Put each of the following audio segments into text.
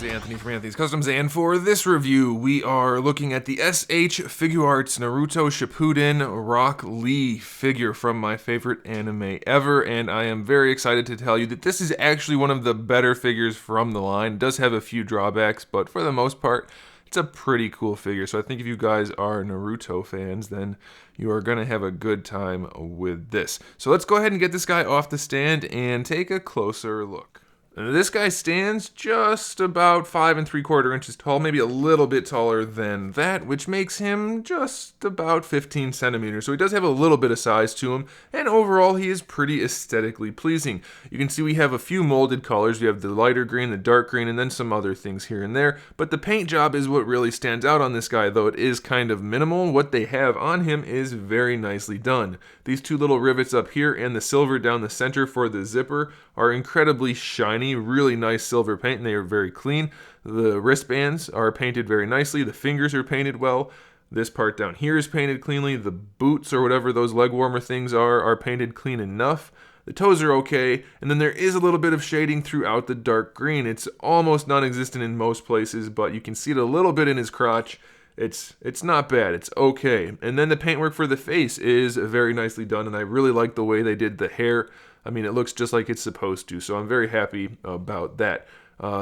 is Anthony from Anthony's Customs, and for this review, we are looking at the SH Figuarts Naruto Shippuden Rock Lee figure from my favorite anime ever, and I am very excited to tell you that this is actually one of the better figures from the line. It does have a few drawbacks, but for the most part, it's a pretty cool figure. So I think if you guys are Naruto fans, then you are going to have a good time with this. So let's go ahead and get this guy off the stand and take a closer look. This guy stands just about 5 3/4 inches tall, maybe a little bit taller than that, which makes him just about 15 centimeters. So he does have a little bit of size to him, and overall he is pretty aesthetically pleasing. You can see we have a few molded colors. We have the lighter green, the dark green, and then some other things here and there. But the paint job is what really stands out on this guy, though it is kind of minimal. What they have on him is very nicely done. These two little rivets up here and the silver down the center for the zipper are incredibly shiny, really nice silver paint, and they are very clean. The wristbands are painted very nicely. The fingers are painted well. This part down here is painted cleanly. The boots, or whatever those leg warmer things are painted clean enough. The toes are okay, and then there is a little bit of shading throughout the dark green. It's almost non-existent in most places, but you can see it a little bit in his crotch. It's not bad, it's okay. And then the paintwork for the face is very nicely done, and I really like the way they did the hair. I mean, it looks just like it's supposed to, so I'm very happy about that.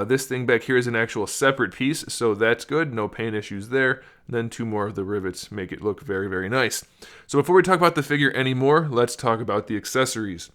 This thing back here is an actual separate piece, so that's good. No paint issues there. And then two more of the rivets make it look very, very nice. So before we talk about the figure anymore, let's talk about the accessories.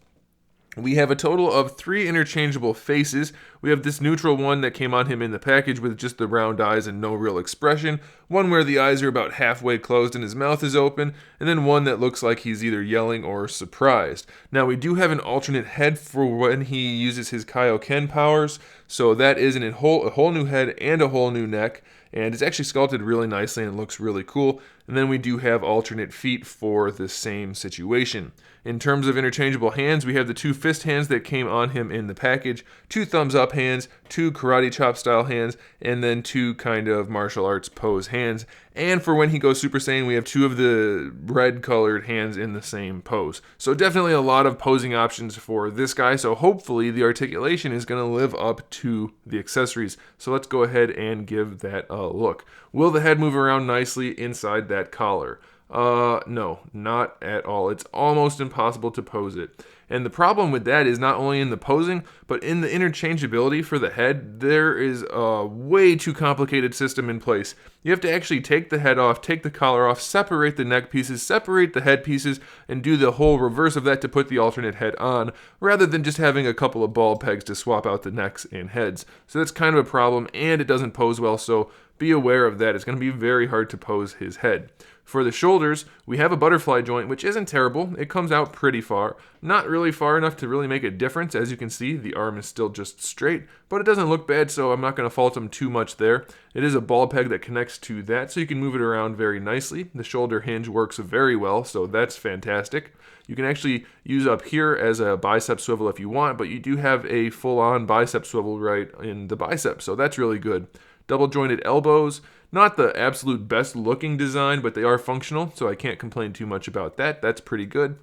We have a total of 3 interchangeable faces. We have this neutral one that came on him in the package with just the round eyes and no real expression, one where the eyes are about halfway closed and his mouth is open, and then one that looks like he's either yelling or surprised. Now we do have an alternate head for when he uses his Kaioken powers, so that is a whole new head and a whole new neck, and it's actually sculpted really nicely and it looks really cool. And then we do have alternate feet for the same situation. In terms of interchangeable hands, we have the 2 fist hands that came on him in the package, 2 thumbs up hands, 2 karate chop style hands, and then 2 kind of martial arts pose hands. And for when he goes Super Saiyan, we have 2 of the red colored hands in the same pose. So definitely a lot of posing options for this guy, so hopefully the articulation is going to live up to the accessories. So let's go ahead and give that a look. Will the head move around nicely inside that collar? No, not at all. It's almost impossible to pose it. And the problem with that is not only in the posing, but in the interchangeability for the head. There is a way too complicated system in place. You have to actually take the head off, take the collar off, separate the neck pieces, separate the head pieces, and do the whole reverse of that to put the alternate head on, rather than just having a couple of ball pegs to swap out the necks and heads. So that's kind of a problem, and it doesn't pose well, so be aware of that. It's going to be very hard to pose his head. For the shoulders, we have a butterfly joint, which isn't terrible. It comes out pretty far. Not really far enough to really make a difference. As you can see, the arm is still just straight, but it doesn't look bad, so I'm not going to fault him too much there. It is a ball peg that connects to that, so you can move it around very nicely. The shoulder hinge works very well, so that's fantastic. You can actually use up here as a bicep swivel if you want, but you do have a full-on bicep swivel right in the bicep, so that's really good. Double jointed elbows, not the absolute best looking design, but they are functional, so I can't complain too much about that. That's pretty good.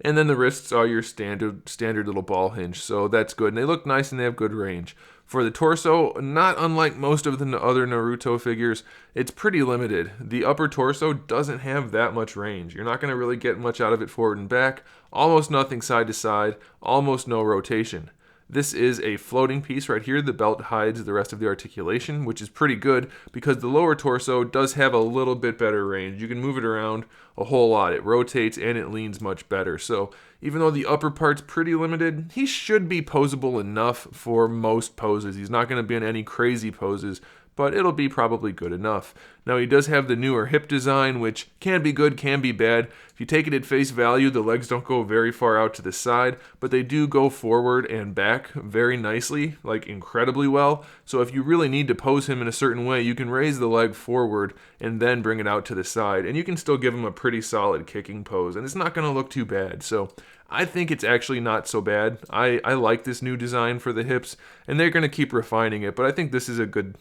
And then the wrists are your standard little ball hinge, so that's good. And they look nice and they have good range. For the torso, not unlike most of the other Naruto figures, it's pretty limited. The upper torso doesn't have that much range. You're not going to really get much out of it forward and back. Almost nothing side to side, almost no rotation. This is a floating piece right here. The belt hides the rest of the articulation, which is pretty good because the lower torso does have a little bit better range. You can move it around a whole lot. It rotates and it leans much better. So even though the upper part's pretty limited, he should be posable enough for most poses. He's not going to be in any crazy poses, but it'll be probably good enough. Now he does have the newer hip design, which can be good, can be bad. If you take it at face value, the legs don't go very far out to the side, but they do go forward and back very nicely, like incredibly well. So if you really need to pose him in a certain way, you can raise the leg forward and then bring it out to the side, and you can still give him a pretty solid kicking pose, and it's not going to look too bad. So I think it's actually not so bad. I like this new design for the hips, and they're going to keep refining it, but I think this is a good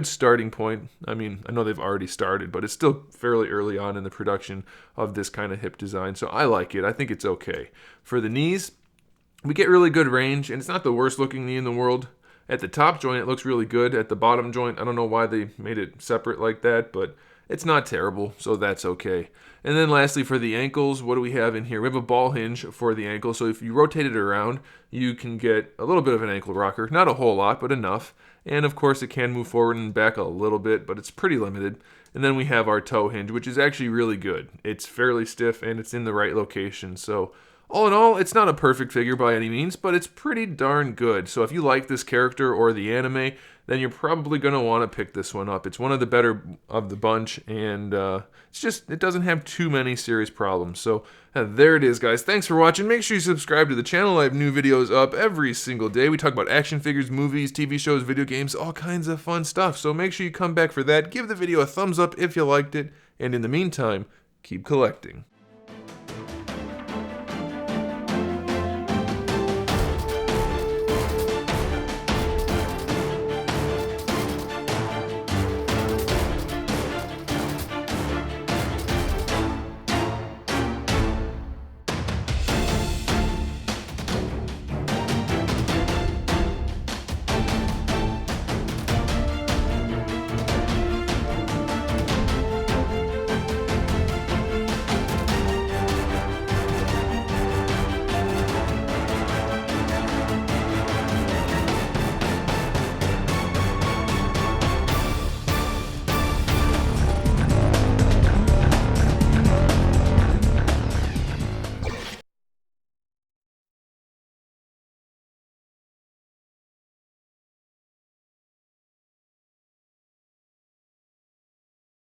starting point. I mean, I know they've already started, but it's still fairly early on in the production of this kind of hip design, so I like it. I think it's okay. For the knees, we get really good range, and it's not the worst looking knee in the world. At the top joint, it looks really good. At the bottom joint, I don't know why they made it separate like that, but it's not terrible, so that's okay. And then lastly, for the ankles, what do we have in here? We have a ball hinge for the ankle, so if you rotate it around, you can get a little bit of an ankle rocker. Not a whole lot, but enough. And of course, it can move forward and back a little bit, but it's pretty limited. And then we have our toe hinge, which is actually really good. It's fairly stiff, and it's in the right location, so all in all, it's not a perfect figure by any means, but it's pretty darn good. So if you like this character or the anime, then you're probably going to want to pick this one up. It's one of the better of the bunch, and it doesn't have too many serious problems. So there it is, guys. Thanks for watching. Make sure you subscribe to the channel. I have new videos up every single day. We talk about action figures, movies, TV shows, video games, all kinds of fun stuff. So make sure you come back for that. Give the video a thumbs up if you liked it, and in the meantime, keep collecting.